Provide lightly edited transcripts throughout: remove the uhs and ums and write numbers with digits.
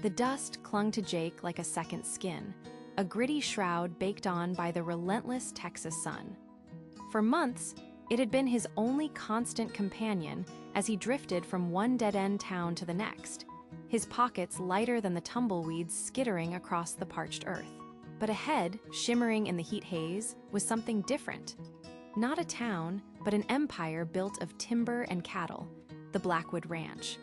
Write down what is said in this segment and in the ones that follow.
The dust clung to Jake like a second skin, a gritty shroud baked on by the relentless Texas sun. For months, it had been his only constant companion as he drifted from one dead-end town to the next, his pockets lighter than the tumbleweeds skittering across the parched earth. But ahead, shimmering in the heat haze, was something different. Not a town, but an empire built of timber and cattle, the Blackwood Ranch.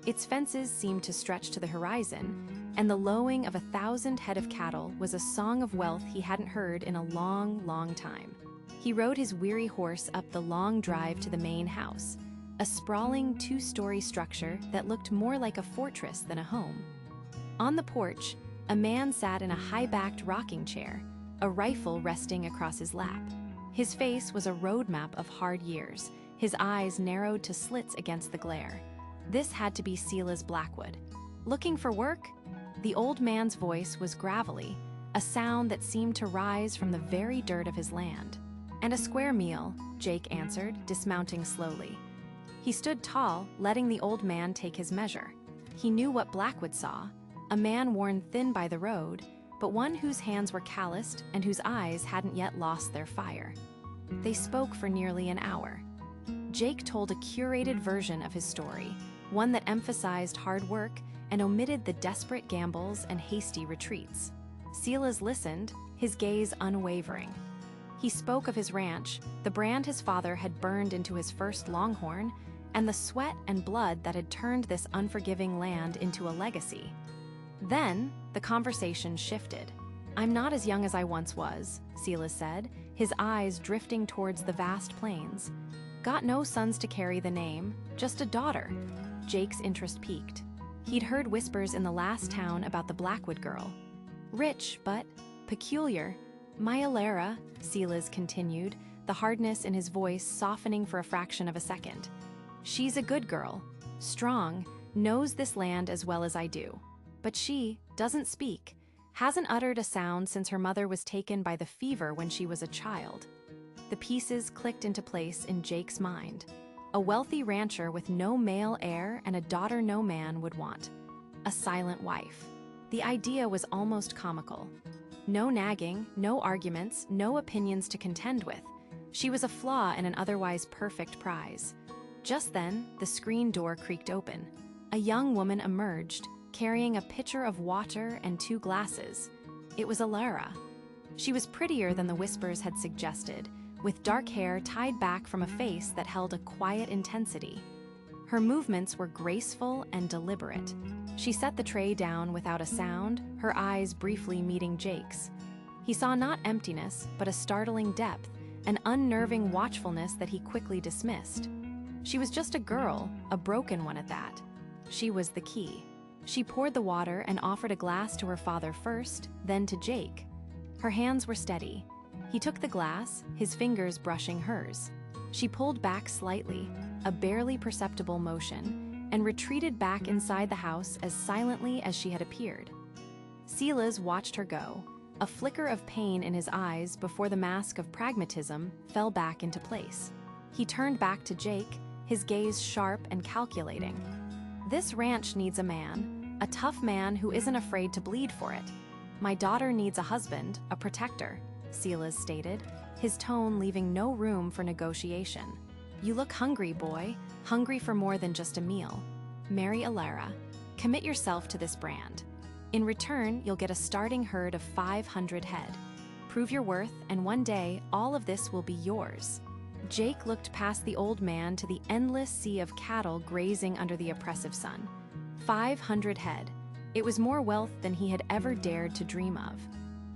Its fences seemed to stretch to the horizon, and the lowing of 1,000 head of cattle was a song of wealth he hadn't heard in a long, long time. He rode his weary horse up the long drive to the main house, a sprawling two-story structure that looked more like a fortress than a home. On the porch, a man sat in a high-backed rocking chair, a rifle resting across his lap. His face was a roadmap of hard years, his eyes narrowed to slits against the glare. This had to be Silas Blackwood. Looking for work? The old man's voice was gravelly, a sound that seemed to rise from the very dirt of his land. "And a square meal," Jake answered, dismounting slowly. He stood tall, letting the old man take his measure. He knew what Blackwood saw, a man worn thin by the road, but one whose hands were calloused and whose eyes hadn't yet lost their fire. They spoke for nearly an hour. Jake told a curated version of his story, one that emphasized hard work and omitted the desperate gambles and hasty retreats. Silas listened, his gaze unwavering. He spoke of his ranch, the brand his father had burned into his first longhorn, and the sweat and blood that had turned this unforgiving land into a legacy. Then, the conversation shifted. "I'm not as young as I once was," Silas said, his eyes drifting towards the vast plains. "Got no sons to carry the name, just a daughter." Jake's interest peaked. He'd heard whispers in the last town about the Blackwood girl. "Rich, but peculiar. My Alara," Silas continued, the hardness in his voice softening for a fraction of a second. "She's a good girl, strong, knows this land as well as I do. But she doesn't speak, hasn't uttered a sound since her mother was taken by the fever when she was a child." The pieces clicked into place in Jake's mind. A wealthy rancher with no male heir and a daughter no man would want. A silent wife. The idea was almost comical. No nagging, no arguments, no opinions to contend with. She was a flaw in an otherwise perfect prize. Just then, the screen door creaked open. A young woman emerged, carrying a pitcher of water and 2 glasses. It was Alara. She was prettier than the whispers had suggested, with dark hair tied back from a face that held a quiet intensity. Her movements were graceful and deliberate. She set the tray down without a sound, her eyes briefly meeting Jake's. He saw not emptiness, but a startling depth, an unnerving watchfulness that he quickly dismissed. She was just a girl, a broken one at that. She was the key. She poured the water and offered a glass to her father first, then to Jake. Her hands were steady. He took the glass, his fingers brushing hers. She pulled back slightly, a barely perceptible motion, and retreated back inside the house as silently as she had appeared. Silas watched her go, a flicker of pain in his eyes before the mask of pragmatism fell back into place. He turned back to Jake, his gaze sharp and calculating. "This ranch needs a man, a tough man who isn't afraid to bleed for it. My daughter needs a husband, a protector," Silas stated, his tone leaving no room for negotiation. "You look hungry, boy, hungry for more than just a meal. Marry Alara. Commit yourself to this brand. In return, you'll get a starting herd of 500 head. Prove your worth, and one day, all of this will be yours." Jake looked past the old man to the endless sea of cattle grazing under the oppressive sun. 500 head. It was more wealth than he had ever dared to dream of.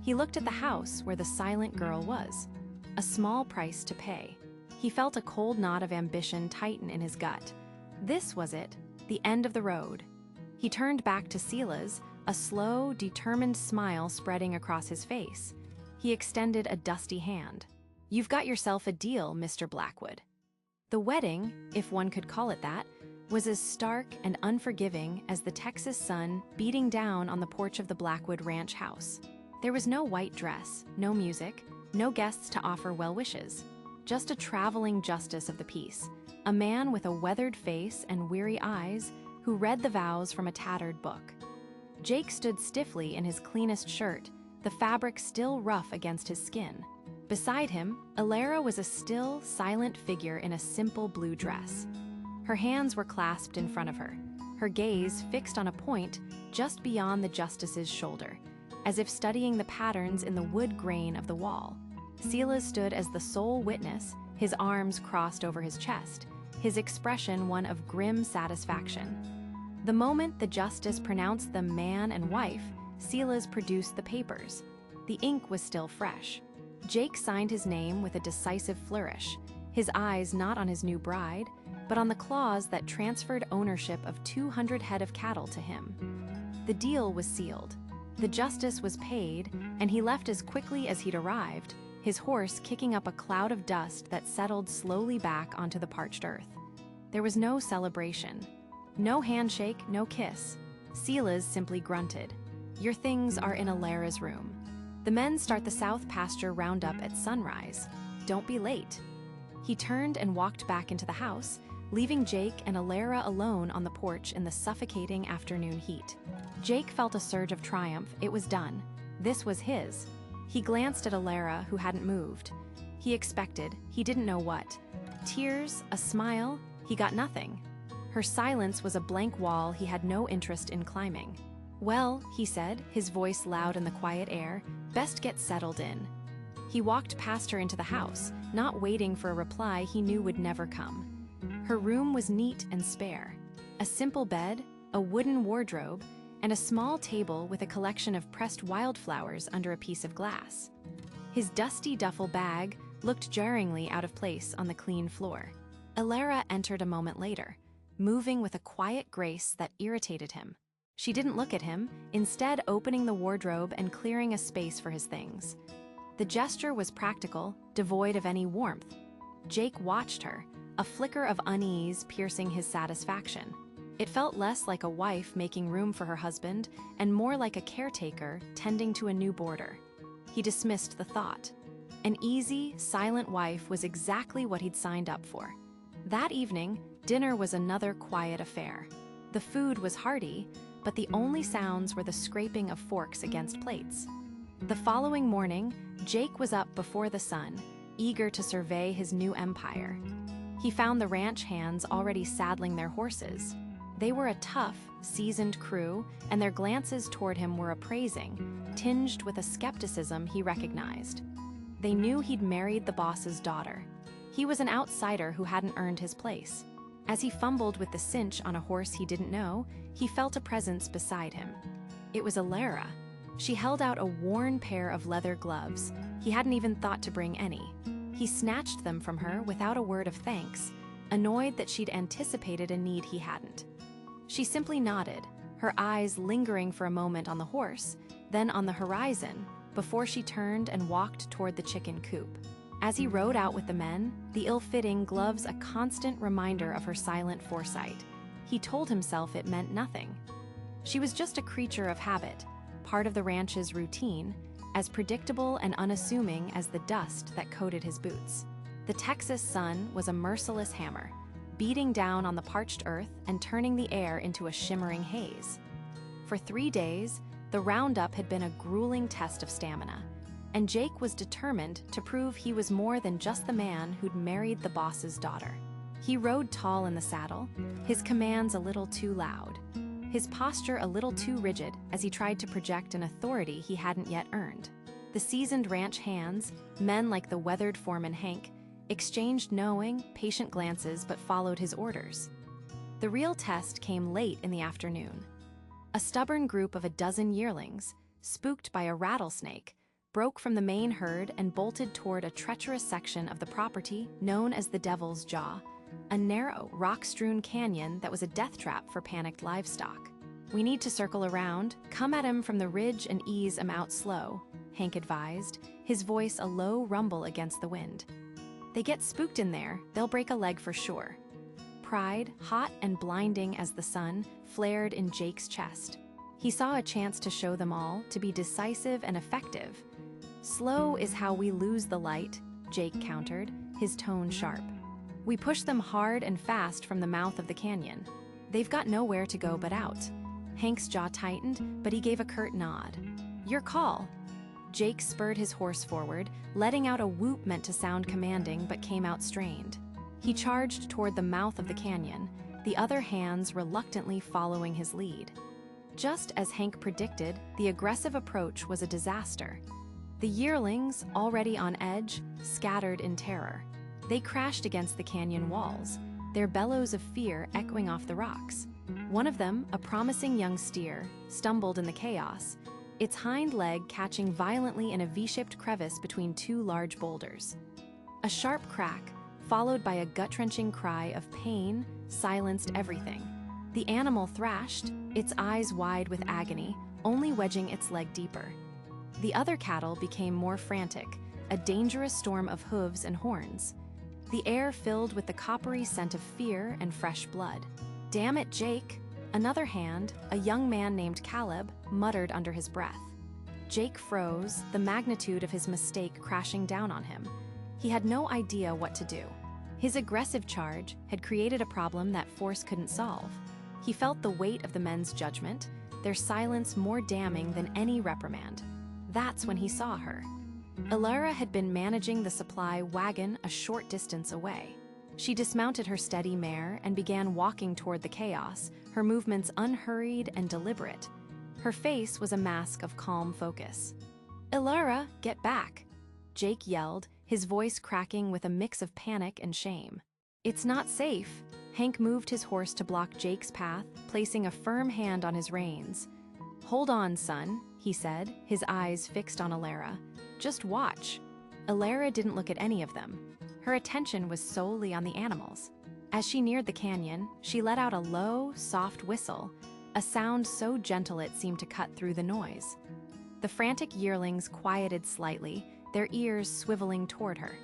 He looked at the house where the silent girl was. A small price to pay. He felt a cold knot of ambition tighten in his gut. This was it, the end of the road. He turned back to Silas, a slow, determined smile spreading across his face. He extended a dusty hand. "You've got yourself a deal, Mr. Blackwood." The wedding, if one could call it that, was as stark and unforgiving as the Texas sun beating down on the porch of the Blackwood Ranch house. There was no white dress, no music, no guests to offer well wishes. Just a traveling justice of the peace, a man with a weathered face and weary eyes who read the vows from a tattered book. Jake stood stiffly in his cleanest shirt, the fabric still rough against his skin. Beside him, Alara was a still, silent figure in a simple blue dress. Her hands were clasped in front of her, her gaze fixed on a point just beyond the justice's shoulder, as if studying the patterns in the wood grain of the wall. Silas stood as the sole witness, his arms crossed over his chest, his expression one of grim satisfaction. The moment the justice pronounced them man and wife, Silas produced the papers. The ink was still fresh. Jake signed his name with a decisive flourish, his eyes not on his new bride, but on the clause that transferred ownership of 200 head of cattle to him. The deal was sealed. The justice was paid, and he left as quickly as he'd arrived, his horse kicking up a cloud of dust that settled slowly back onto the parched earth. There was no celebration. No handshake, no kiss. Silas simply grunted. "Your things are in Alara's room. The men start the South Pasture roundup at sunrise. Don't be late." He turned and walked back into the house, leaving Jake and Alara alone on the porch in the suffocating afternoon heat. Jake felt a surge of triumph. It was done. This was his. He glanced at Alara, who hadn't moved. He expected, he didn't know what. Tears, a smile, he got nothing. Her silence was a blank wall he had no interest in climbing. "Well," he said, his voice loud in the quiet air, "best get settled in." He walked past her into the house, not waiting for a reply he knew would never come. Her room was neat and spare. A simple bed, a wooden wardrobe, and a small table with a collection of pressed wildflowers under a piece of glass. His dusty duffel bag looked jarringly out of place on the clean floor. Alara entered a moment later, moving with a quiet grace that irritated him. She didn't look at him, instead opening the wardrobe and clearing a space for his things. The gesture was practical, devoid of any warmth. Jake watched her, a flicker of unease piercing his satisfaction. It felt less like a wife making room for her husband and more like a caretaker tending to a new boarder. He dismissed the thought. An easy, silent wife was exactly what he'd signed up for. That evening, dinner was another quiet affair. The food was hearty, but the only sounds were the scraping of forks against plates. The following morning, Jake was up before the sun, eager to survey his new empire. He found the ranch hands already saddling their horses. They were a tough, seasoned crew, and their glances toward him were appraising, tinged with a skepticism he recognized. They knew he'd married the boss's daughter. He was an outsider who hadn't earned his place. As he fumbled with the cinch on a horse he didn't know, he felt a presence beside him. It was Alara. She held out a worn pair of leather gloves. He hadn't even thought to bring any. He snatched them from her without a word of thanks, annoyed that she'd anticipated a need he hadn't. She simply nodded, her eyes lingering for a moment on the horse, then on the horizon, before she turned and walked toward the chicken coop. As he rode out with the men, the ill-fitting gloves a constant reminder of her silent foresight. He told himself it meant nothing. She was just a creature of habit, part of the ranch's routine, as predictable and unassuming as the dust that coated his boots. The Texas sun was a merciless hammer, beating down on the parched earth and turning the air into a shimmering haze. For 3 days, the roundup had been a grueling test of stamina, and Jake was determined to prove he was more than just the man who'd married the boss's daughter. He rode tall in the saddle, his commands a little too loud, his posture a little too rigid as he tried to project an authority he hadn't yet earned. The seasoned ranch hands, men like the weathered foreman Hank, exchanged knowing, patient glances but followed his orders. The real test came late in the afternoon. A stubborn group of a dozen yearlings, spooked by a rattlesnake, broke from the main herd and bolted toward a treacherous section of the property known as the Devil's Jaw, a narrow, rock-strewn canyon that was a death trap for panicked livestock. "We need to circle around, come at him from the ridge and ease him out slow," Hank advised, his voice a low rumble against the wind. "They get spooked in there, they'll break a leg for sure." Pride, hot and blinding as the sun, flared in Jake's chest. He saw a chance to show them all to be decisive and effective. "Slow is how we lose the light," Jake countered, his tone sharp. "We push them hard and fast from the mouth of the canyon. They've got nowhere to go but out." Hank's jaw tightened, but he gave a curt nod. "Your call." Jake spurred his horse forward, letting out a whoop meant to sound commanding but came out strained. He charged toward the mouth of the canyon, the other hands reluctantly following his lead. Just as Hank predicted, the aggressive approach was a disaster. The yearlings, already on edge, scattered in terror. They crashed against the canyon walls, their bellows of fear echoing off the rocks. One of them, a promising young steer, stumbled in the chaos, its hind leg catching violently in a V-shaped crevice between two large boulders. A sharp crack, followed by a gut-wrenching cry of pain, silenced everything. The animal thrashed, its eyes wide with agony, only wedging its leg deeper. The other cattle became more frantic, a dangerous storm of hooves and horns. The air filled with the coppery scent of fear and fresh blood. "Damn it, Jake!" Another hand, a young man named Caleb, muttered under his breath. Jake froze, the magnitude of his mistake crashing down on him. He had no idea what to do. His aggressive charge had created a problem that force couldn't solve. He felt the weight of the men's judgment, their silence more damning than any reprimand. That's when he saw her. Ilara had been managing the supply wagon a short distance away. She dismounted her steady mare and began walking toward the chaos, her movements unhurried and deliberate. Her face was a mask of calm focus. "Ilara, get back!" Jake yelled, his voice cracking with a mix of panic and shame. "It's not safe." Hank moved his horse to block Jake's path, placing a firm hand on his reins. "Hold on, son," he said, his eyes fixed on Ilara. "Just watch." Ilara didn't look at any of them. Her attention was solely on the animals. As she neared the canyon, she let out a low, soft whistle, a sound so gentle it seemed to cut through the noise. The frantic yearlings quieted slightly, their ears swiveling toward her.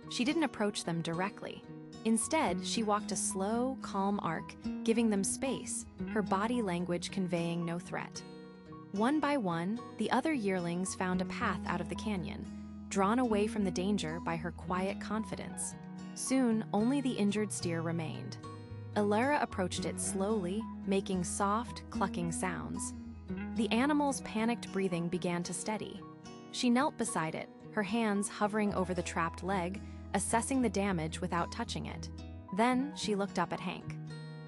She didn't approach them directly. Instead, she walked a slow, calm arc, giving them space, her body language conveying no threat. One by one, the other yearlings found a path out of the canyon, drawn away from the danger by her quiet confidence. Soon, only the injured steer remained. Ilara approached it slowly, making soft, clucking sounds. The animal's panicked breathing began to steady. She knelt beside it, her hands hovering over the trapped leg, assessing the damage without touching it. Then she looked up at Hank.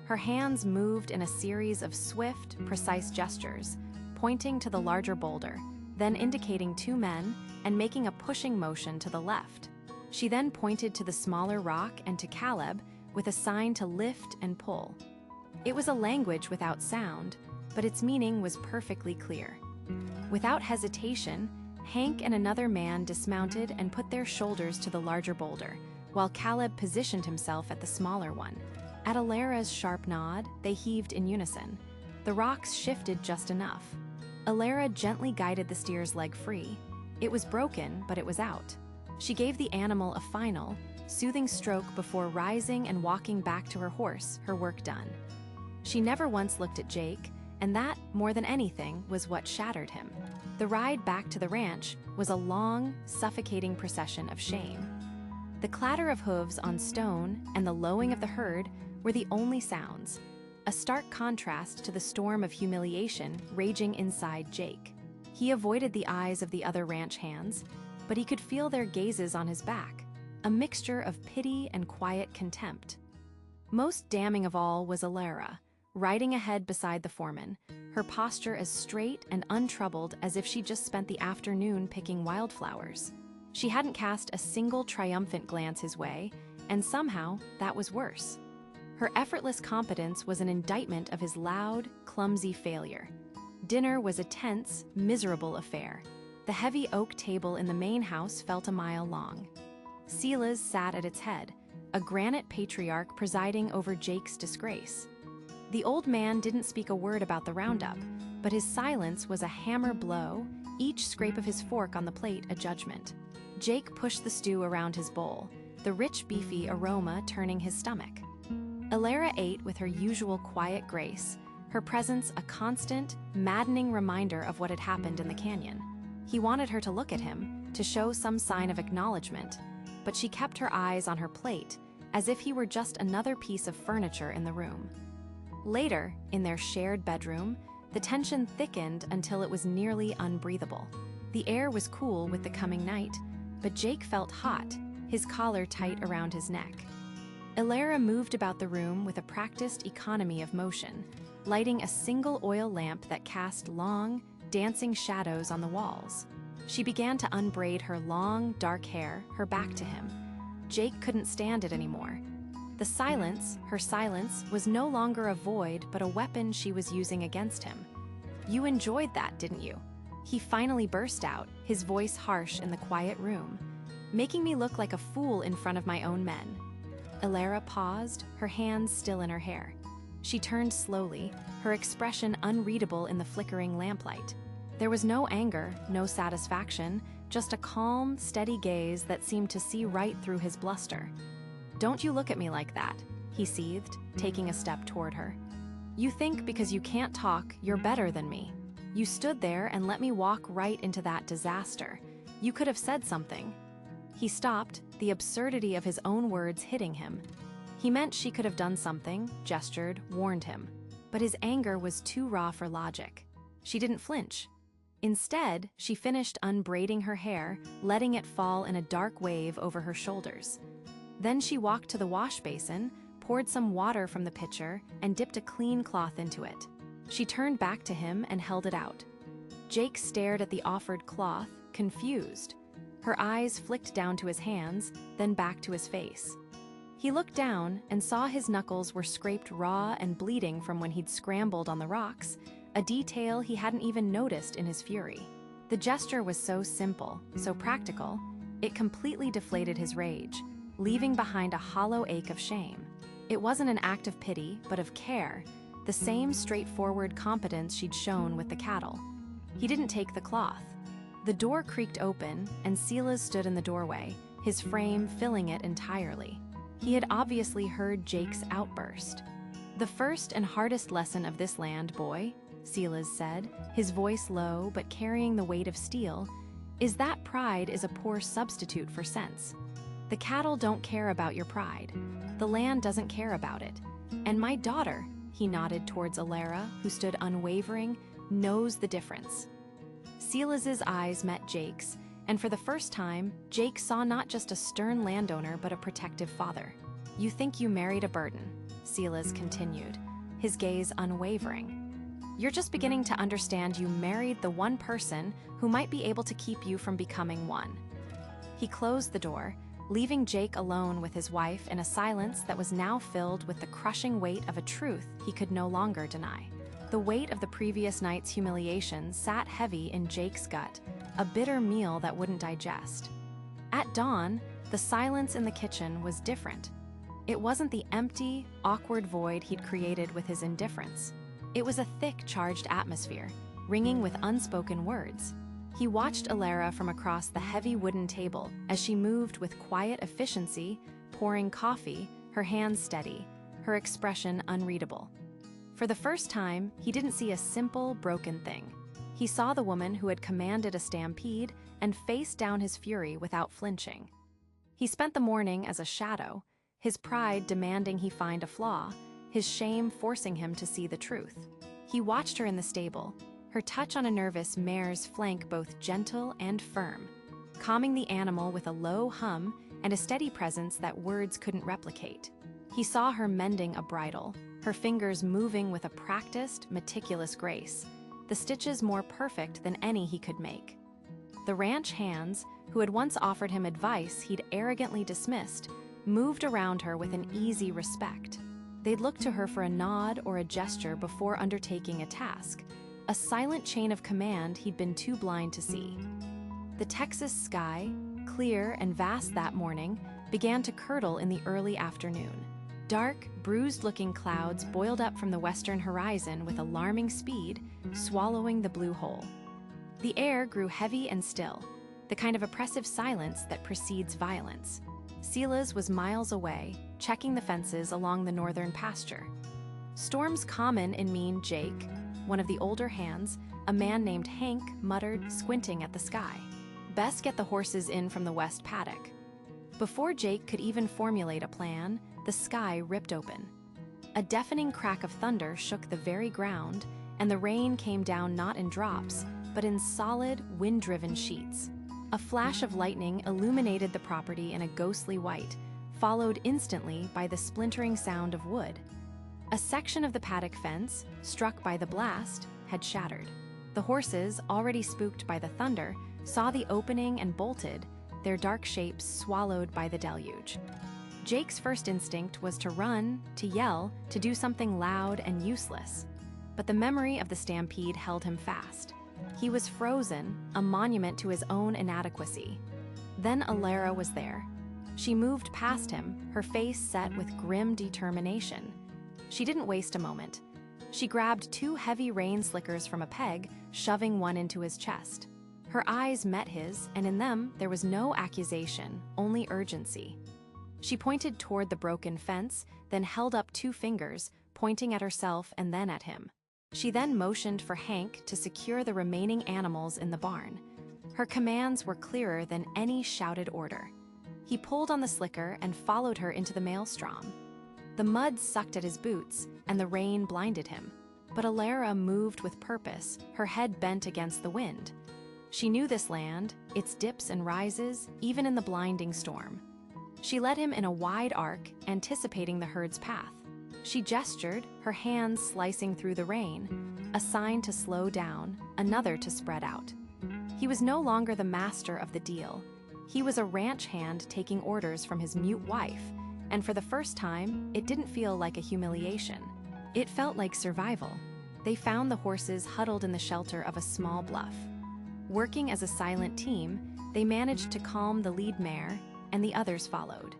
Her hands moved in a series of swift, precise gestures, pointing to the larger boulder, then indicating two men and making a pushing motion to the left. She then pointed to the smaller rock and to Caleb with a sign to lift and pull. It was a language without sound, but its meaning was perfectly clear. Without hesitation, Hank and another man dismounted and put their shoulders to the larger boulder, while Caleb positioned himself at the smaller one. At Ilara's sharp nod, they heaved in unison. The rocks shifted just enough. Ilara gently guided the steer's leg free. It was broken, but it was out. She gave the animal a final, soothing stroke before rising and walking back to her horse, her work done. She never once looked at Jake, and that, more than anything, was what shattered him. The ride back to the ranch was a long, suffocating procession of shame. The clatter of hooves on stone and the lowing of the herd were the only sounds, a stark contrast to the storm of humiliation raging inside Jake. He avoided the eyes of the other ranch hands, but he could feel their gazes on his back, a mixture of pity and quiet contempt. Most damning of all was Ilara, riding ahead beside the foreman, her posture as straight and untroubled as if she just spent the afternoon picking wildflowers. She hadn't cast a single triumphant glance his way, and somehow that was worse. Her effortless competence was an indictment of his loud, clumsy failure. Dinner was a tense, miserable affair. The heavy oak table in the main house felt a mile long. Silas sat at its head, a granite patriarch presiding over Jake's disgrace. The old man didn't speak a word about the roundup, but his silence was a hammer blow, each scrape of his fork on the plate a judgment. Jake pushed the stew around his bowl, the rich beefy aroma turning his stomach. Ilara ate with her usual quiet grace, her presence a constant, maddening reminder of what had happened in the canyon. He wanted her to look at him, to show some sign of acknowledgement, but she kept her eyes on her plate, as if he were just another piece of furniture in the room. Later, in their shared bedroom, The tension thickened until it was nearly unbreathable. The air was cool with the coming night, but Jake felt hot, his collar tight around his neck. Elara moved about the room with a practiced economy of motion, lighting a single oil lamp that cast long, dancing shadows on the walls. She began to unbraid her long, dark hair, her back to him. Jake couldn't stand it anymore. The silence, her silence, was no longer a void but a weapon she was using against him. "You enjoyed that, didn't you?" He finally burst out, his voice harsh in the quiet room. "Making me look like a fool in front of my own men." Elara paused, her hands still in her hair. She turned slowly, her expression unreadable in the flickering lamplight. There was no anger, no satisfaction, just a calm, steady gaze that seemed to see right through his bluster. "Don't you look at me like that," he seethed, taking a step toward her. "You think because you can't talk, you're better than me. You stood there and let me walk right into that disaster. You could have said something." He stopped, the absurdity of his own words hitting him. He meant she could have done something, gestured, warned him. But his anger was too raw for logic. She didn't flinch. Instead, she finished unbraiding her hair, letting it fall in a dark wave over her shoulders. Then she walked to the wash basin, poured some water from the pitcher, and dipped a clean cloth into it. She turned back to him and held it out. Jake stared at the offered cloth, confused. Her eyes flicked down to his hands, then back to his face. He looked down and saw his knuckles were scraped raw and bleeding from when he'd scrambled on the rocks, a detail he hadn't even noticed in his fury. The gesture was so simple, so practical, it completely deflated his rage, leaving behind a hollow ache of shame. It wasn't an act of pity, but of care, the same straightforward competence she'd shown with the cattle. He didn't take the cloth. The door creaked open, and Silas stood in the doorway, his frame filling it entirely. He had obviously heard Jake's outburst. "The first and hardest lesson of this land, boy," Silas said, his voice low but carrying the weight of steel, "is that pride is a poor substitute for sense. The cattle don't care about your pride. The land doesn't care about it. And my daughter," he nodded towards Elara, who stood unwavering, "knows the difference." Silas's eyes met Jake's, and for the first time, Jake saw not just a stern landowner but a protective father. "You think you married a burden," Silas continued, his gaze unwavering. "You're just beginning to understand you married the one person who might be able to keep you from becoming one." He closed the door, leaving Jake alone with his wife in a silence that was now filled with the crushing weight of a truth he could no longer deny. The weight of the previous night's humiliation sat heavy in Jake's gut, a bitter meal that wouldn't digest. At dawn, the silence in the kitchen was different. It wasn't the empty, awkward void he'd created with his indifference. It was a thick, charged atmosphere, ringing with unspoken words. He watched Elara from across the heavy wooden table as she moved with quiet efficiency, pouring coffee, her hands steady, her expression unreadable. For the first time, he didn't see a simple, broken thing. He saw the woman who had commanded a stampede and faced down his fury without flinching. He spent the morning as a shadow, his pride demanding he find a flaw, his shame forcing him to see the truth. He watched her in the stable, her touch on a nervous mare's flank both gentle and firm, calming the animal with a low hum and a steady presence that words couldn't replicate. He saw her mending a bridle, her fingers moving with a practiced, meticulous grace, the stitches more perfect than any he could make. The ranch hands, who had once offered him advice he'd arrogantly dismissed, moved around her with an easy respect. They'd look to her for a nod or a gesture before undertaking a task, a silent chain of command he'd been too blind to see. The Texas sky, clear and vast that morning, began to curdle in the early afternoon. Dark, bruised-looking clouds boiled up from the western horizon with alarming speed, swallowing the blue hole. The air grew heavy and still, the kind of oppressive silence that precedes violence. Silas was miles away, checking the fences along the northern pasture. "Storms common in mean Jake," one of the older hands, a man named Hank, muttered, squinting at the sky. "Best get the horses in from the west paddock." Before Jake could even formulate a plan, the sky ripped open. A deafening crack of thunder shook the very ground, and the rain came down not in drops, but in solid, wind-driven sheets. A flash of lightning illuminated the property in a ghostly white, followed instantly by the splintering sound of wood. A section of the paddock fence, struck by the blast, had shattered. The horses, already spooked by the thunder, saw the opening and bolted, their dark shapes swallowed by the deluge. Jake's first instinct was to run, to yell, to do something loud and useless. But the memory of the stampede held him fast. He was frozen, a monument to his own inadequacy. Then Alara was there. She moved past him, her face set with grim determination. She didn't waste a moment. She grabbed 2 heavy rain slickers from a peg, shoving one into his chest. Her eyes met his, and in them there was no accusation, only urgency. She pointed toward the broken fence, then held up 2 fingers, pointing at herself and then at him. She then motioned for Hank to secure the remaining animals in the barn. Her commands were clearer than any shouted order. He pulled on the slicker and followed her into the maelstrom. The mud sucked at his boots, and the rain blinded him. But Alara moved with purpose, her head bent against the wind. She knew this land, its dips and rises, even in the blinding storm. She led him in a wide arc, anticipating the herd's path. She gestured, her hands slicing through the rain, a sign to slow down, another to spread out. He was no longer the master of the deal. He was a ranch hand taking orders from his mute wife, and for the first time, it didn't feel like a humiliation. It felt like survival. They found the horses huddled in the shelter of a small bluff. Working as a silent team, they managed to calm the lead mare, and the others followed.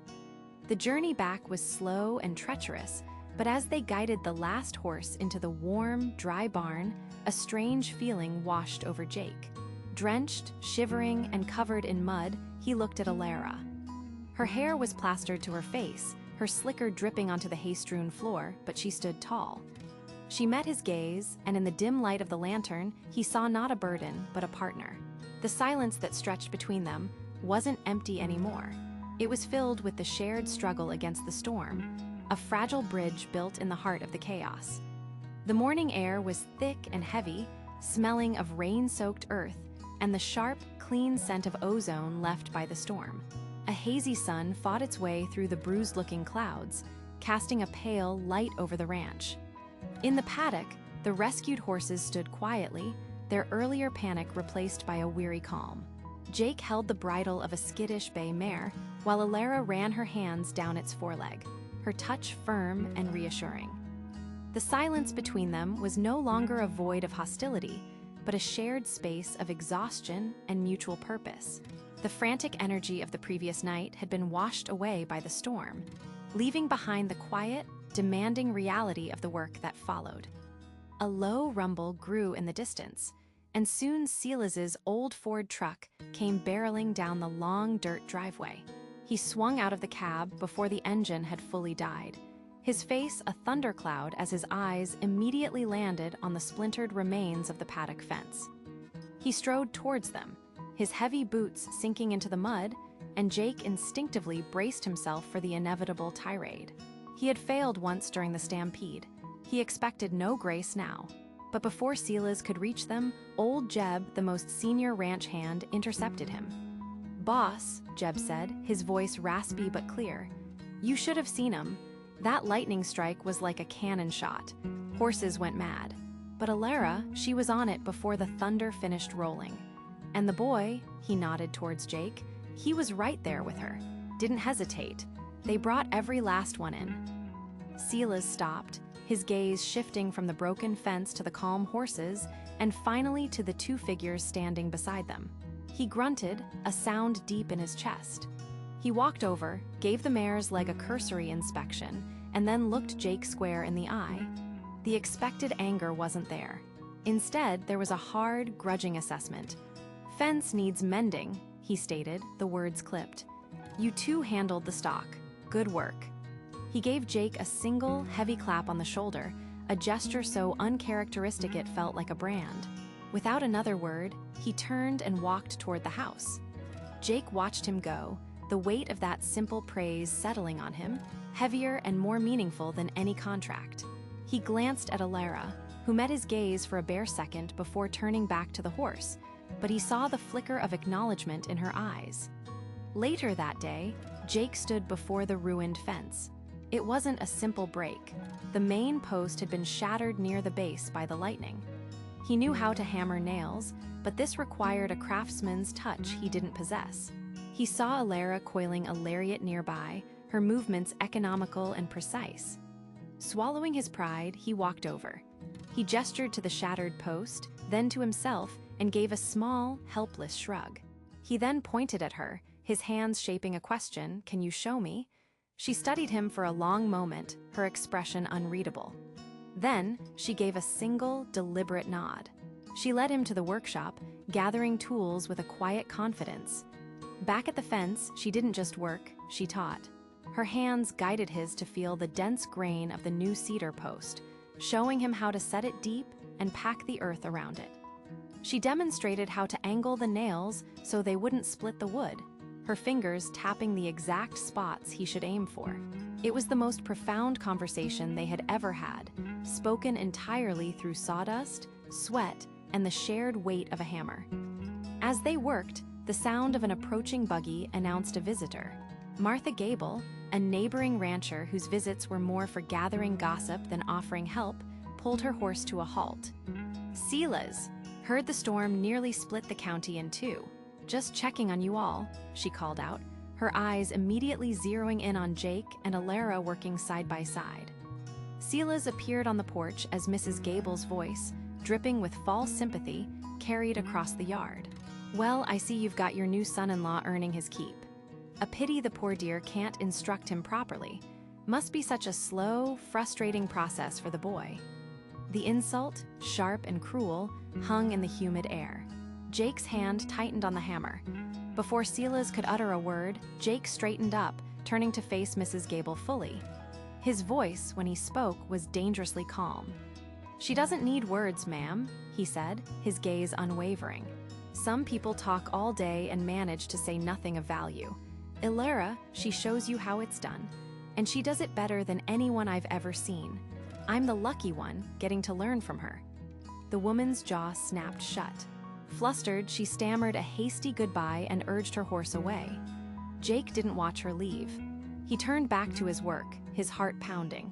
The journey back was slow and treacherous, but as they guided the last horse into the warm, dry barn, a strange feeling washed over Jake. Drenched, shivering, and covered in mud, he looked at Alara. Her hair was plastered to her face, her slicker dripping onto the hay-strewn floor, but she stood tall. She met his gaze, and in the dim light of the lantern, he saw not a burden, but a partner. The silence that stretched between them wasn't empty anymore. It was filled with the shared struggle against the storm, a fragile bridge built in the heart of the chaos. The morning air was thick and heavy, smelling of rain-soaked earth and the sharp, clean scent of ozone left by the storm. A hazy sun fought its way through the bruised-looking clouds, casting a pale light over the ranch. In the paddock, the rescued horses stood quietly, their earlier panic replaced by a weary calm. Jake held the bridle of a skittish bay mare, while Alara ran her hands down its foreleg, her touch firm and reassuring. The silence between them was no longer a void of hostility, but a shared space of exhaustion and mutual purpose. The frantic energy of the previous night had been washed away by the storm, leaving behind the quiet, demanding reality of the work that followed. A low rumble grew in the distance, and soon Silas's old Ford truck came barreling down the long dirt driveway. He swung out of the cab before the engine had fully died, his face a thundercloud as his eyes immediately landed on the splintered remains of the paddock fence. He strode towards them, his heavy boots sinking into the mud, and Jake instinctively braced himself for the inevitable tirade. He had failed once during the stampede. He expected no grace now. But before Silas could reach them, old Jeb, the most senior ranch hand, intercepted him. "Boss," Jeb said, his voice raspy but clear, "you should have seen him. That lightning strike was like a cannon shot. Horses went mad. But Alara, she was on it before the thunder finished rolling. And the boy," he nodded towards Jake, "he was right there with her. Didn't hesitate. They brought every last one in." Silas stopped, his gaze shifting from the broken fence to the calm horses, and finally to the 2 figures standing beside them. He grunted, a sound deep in his chest. He walked over, gave the mare's leg a cursory inspection, and then looked Jake square in the eye. The expected anger wasn't there. Instead, there was a hard, grudging assessment. "Fence needs mending," he stated, the words clipped. "You 2 handled the stock. Good work." He gave Jake a single, heavy clap on the shoulder, a gesture so uncharacteristic it felt like a brand. Without another word, he turned and walked toward the house. Jake watched him go, the weight of that simple praise settling on him, heavier and more meaningful than any contract. He glanced at Alara, who met his gaze for a bare second before turning back to the horse, but he saw the flicker of acknowledgement in her eyes. Later that day, Jake stood before the ruined fence. It wasn't a simple break. The main post had been shattered near the base by the lightning. He knew how to hammer nails, but this required a craftsman's touch he didn't possess. He saw Alara coiling a lariat nearby, her movements economical and precise. Swallowing his pride, he walked over. He gestured to the shattered post, then to himself, and gave a small, helpless shrug. He then pointed at her, his hands shaping a question, "Can you show me?" She studied him for a long moment, her expression unreadable. Then, she gave a single, deliberate nod. She led him to the workshop, gathering tools with a quiet confidence. Back at the fence, she didn't just work, she taught. Her hands guided his to feel the dense grain of the new cedar post, showing him how to set it deep and pack the earth around it. She demonstrated how to angle the nails so they wouldn't split the wood, her fingers tapping the exact spots he should aim for. It was the most profound conversation they had ever had, spoken entirely through sawdust, sweat, and the shared weight of a hammer. As they worked, the sound of an approaching buggy announced a visitor. Martha Gable, a neighboring rancher whose visits were more for gathering gossip than offering help, pulled her horse to a halt. "Silas, heard the storm nearly split the county in two. Just checking on you all," she called out, her eyes immediately zeroing in on Jake and Alara working side by side. Silas appeared on the porch as Mrs. Gable's voice, dripping with false sympathy, carried across the yard. "Well, I see you've got your new son-in-law earning his keep. A pity the poor dear can't instruct him properly. Must be such a slow, frustrating process for the boy." The insult, sharp and cruel, hung in the humid air. Jake's hand tightened on the hammer. Before Silas could utter a word, Jake straightened up, turning to face Mrs. Gable fully. His voice, when he spoke, was dangerously calm. "She doesn't need words, ma'am," he said, his gaze unwavering. "Some people talk all day and manage to say nothing of value. Alara, she shows you how it's done, and she does it better than anyone I've ever seen. I'm the lucky one, getting to learn from her." The woman's jaw snapped shut. Flustered, she stammered a hasty goodbye and urged her horse away. Jake didn't watch her leave. He turned back to his work, his heart pounding.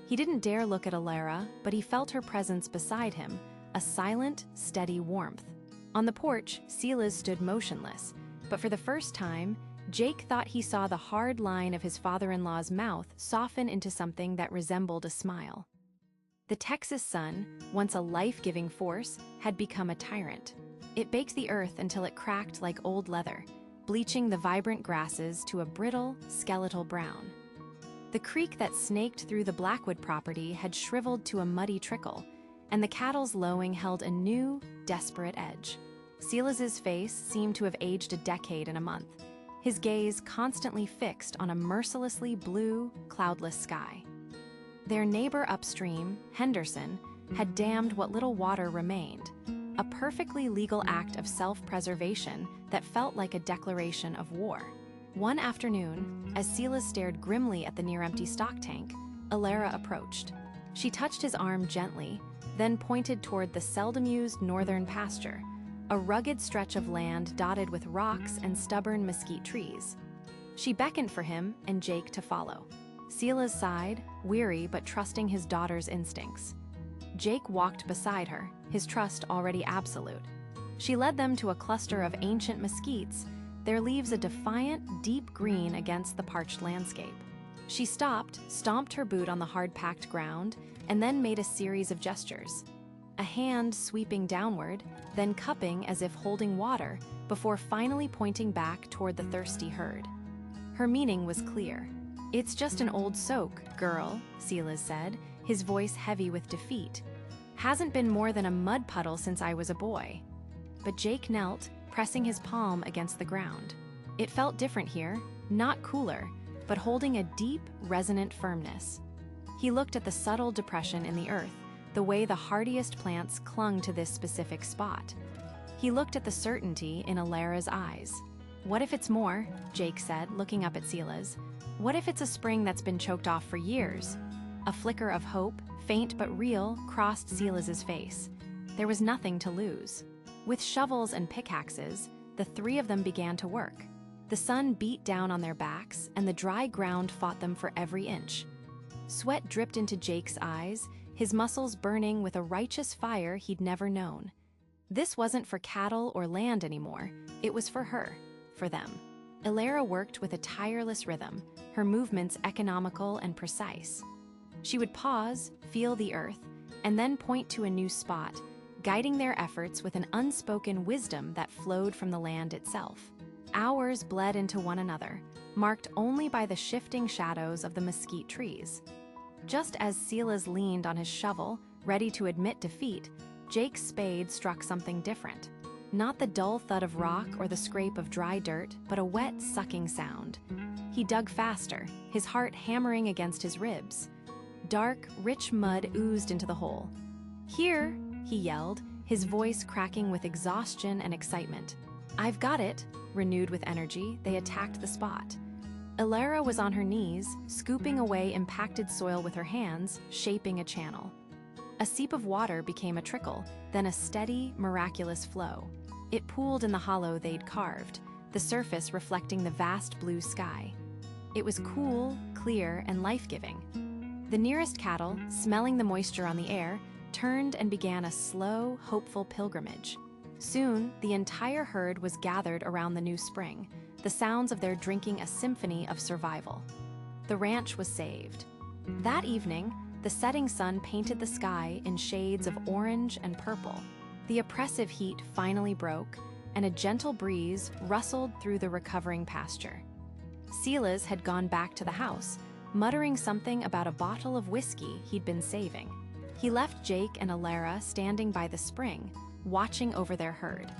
He didn't dare look at Alara, but he felt her presence beside him, a silent, steady warmth. On the porch, Silas stood motionless, but for the first time, Jake thought he saw the hard line of his father-in-law's mouth soften into something that resembled a smile. The Texas sun, once a life-giving force, had become a tyrant. It baked the earth until it cracked like old leather, bleaching the vibrant grasses to a brittle, skeletal brown. The creek that snaked through the Blackwood property had shriveled to a muddy trickle, and the cattle's lowing held a new, desperate edge. Silas's face seemed to have aged a decade in a month, his gaze constantly fixed on a mercilessly blue, cloudless sky. Their neighbor upstream, Henderson, had dammed what little water remained, a perfectly legal act of self-preservation that felt like a declaration of war. One afternoon, as Silas stared grimly at the near-empty stock tank, Alara approached. She touched his arm gently, then pointed toward the seldom-used northern pasture, a rugged stretch of land dotted with rocks and stubborn mesquite trees. She beckoned for him and Jake to follow. Silas sighed, weary but trusting his daughter's instincts. Jake walked beside her, his trust already absolute. She led them to a cluster of ancient mesquites, their leaves a defiant, deep green against the parched landscape. She stopped, stomped her boot on the hard-packed ground, and then made a series of gestures. A hand sweeping downward, then cupping as if holding water, before finally pointing back toward the thirsty herd. Her meaning was clear. "It's just an old soak, girl," Silas said, his voice heavy with defeat. "Hasn't been more than a mud puddle since I was a boy." But Jake knelt, pressing his palm against the ground. It felt different here, not cooler, but holding a deep, resonant firmness. He looked at the subtle depression in the earth, the way the hardiest plants clung to this specific spot. He looked at the certainty in Alara's eyes. "What if it's more?" Jake said, looking up at Silas. "What if it's a spring that's been choked off for years? A flicker of hope, faint but real, crossed Silas's face. There was nothing to lose. With shovels and pickaxes, the three of them began to work. The sun beat down on their backs, and the dry ground fought them for every inch. Sweat dripped into Jake's eyes, his muscles burning with a righteous fire he'd never known. This wasn't for cattle or land anymore, it was for her, for them. Elara worked with a tireless rhythm, her movements economical and precise. She would pause, feel the earth, and then point to a new spot, guiding their efforts with an unspoken wisdom that flowed from the land itself. Hours bled into one another, marked only by the shifting shadows of the mesquite trees. Just as Silas leaned on his shovel, ready to admit defeat, Jake's spade struck something different. Not the dull thud of rock or the scrape of dry dirt, but a wet, sucking sound. He dug faster, his heart hammering against his ribs. Dark, rich mud oozed into the hole. "Here!" he yelled, his voice cracking with exhaustion and excitement. "I've got it!" Renewed with energy, they attacked the spot. Elara was on her knees, scooping away impacted soil with her hands, shaping a channel. A seep of water became a trickle, then a steady, miraculous flow. It pooled in the hollow they'd carved, the surface reflecting the vast blue sky. It was cool, clear, and life-giving. The nearest cattle, smelling the moisture on the air, turned and began a slow, hopeful pilgrimage. Soon, the entire herd was gathered around the new spring, the sounds of their drinking a symphony of survival. The ranch was saved. That evening, the setting sun painted the sky in shades of orange and purple. The oppressive heat finally broke, and a gentle breeze rustled through the recovering pasture. Silas had gone back to the house, muttering something about a bottle of whiskey he'd been saving. He left Jake and Elara standing by the spring, watching over their herd.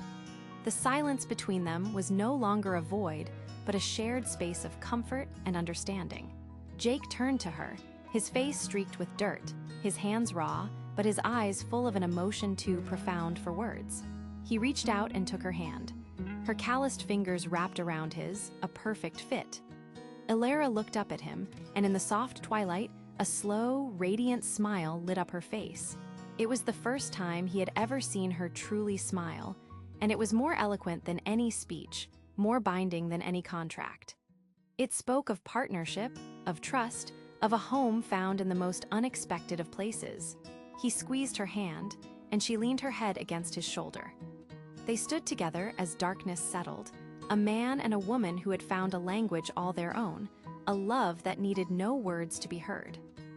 The silence between them was no longer a void, but a shared space of comfort and understanding. Jake turned to her, his face streaked with dirt, his hands raw, but his eyes full of an emotion too profound for words. He reached out and took her hand. Her calloused fingers wrapped around his, a perfect fit. Elara looked up at him, and in the soft twilight, a slow, radiant smile lit up her face. It was the first time he had ever seen her truly smile, and it was more eloquent than any speech, more binding than any contract. It spoke of partnership, of trust, of a home found in the most unexpected of places. He squeezed her hand, and she leaned her head against his shoulder. They stood together as darkness settled, a man and a woman who had found a language all their own, a love that needed no words to be heard.